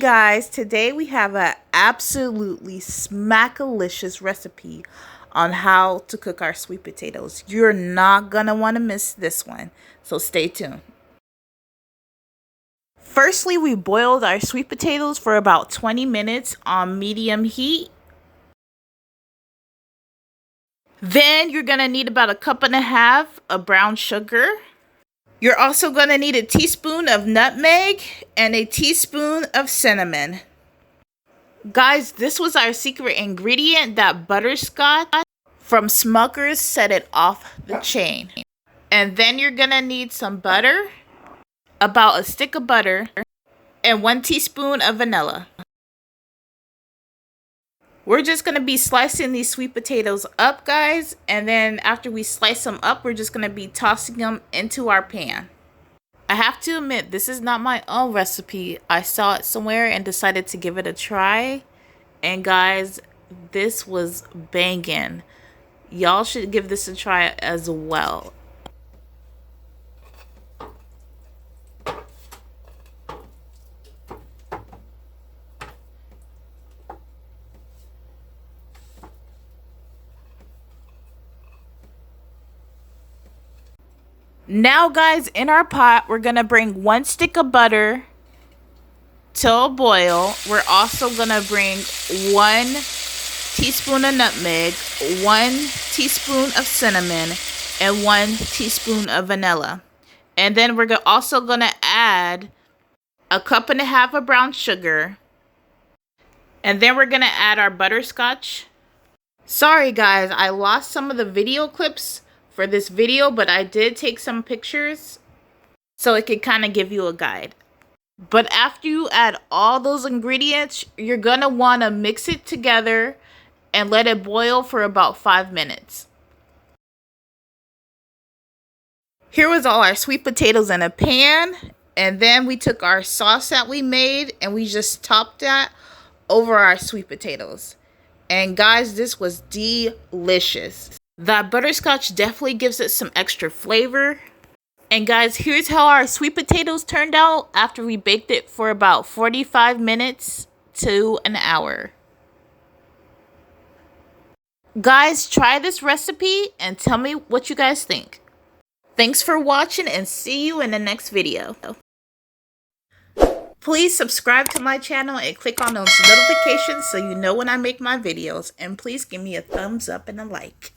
guys, today we have a absolutely smackalicious recipe on how to cook our sweet potatoes. You're not gonna want to miss this one, so stay tuned. Firstly, we boiled our sweet potatoes for about 20 minutes on medium heat. Then you're gonna need about a cup and a half of brown sugar. You're also going to need a teaspoon of nutmeg and a teaspoon of cinnamon. Guys, this was our secret ingredient that butterscotch from Smucker's set it off the chain. And then you're going to need some butter, about a stick of butter, and 1 teaspoon of vanilla. We're just going to be slicing these sweet potatoes up, guys. And then after we slice them up, we're just going to be tossing them into our pan. I have to admit, this is not my own recipe. I saw it somewhere and decided to give it a try. And guys, this was banging. Y'all should give this a try as well. Now guys, in our pot, we're going to bring 1 stick of butter to a boil. We're also going to bring 1 teaspoon of nutmeg, 1 teaspoon of cinnamon, and 1 teaspoon of vanilla. And then we're also going to add a cup and a half of brown sugar. And then we're going to add our butterscotch. Sorry guys, I lost some of the video clips for this video, but I did take some pictures so it could kind of give you a guide. But after you add all those ingredients, you're going to want to mix it together and let it boil for about 5 minutes. Here was all our sweet potatoes in a pan, and then we took our sauce that we made and we just topped that over our sweet potatoes. And guys, this was delicious. That butterscotch definitely gives it some extra flavor. And guys, here's how our sweet potatoes turned out after we baked it for about 45 minutes to an hour. Guys, try this recipe and tell me what you guys think. Thanks for watching and see you in the next video. Please subscribe to my channel and click on those notifications so you know when I make my videos. And please give me a thumbs up and a like.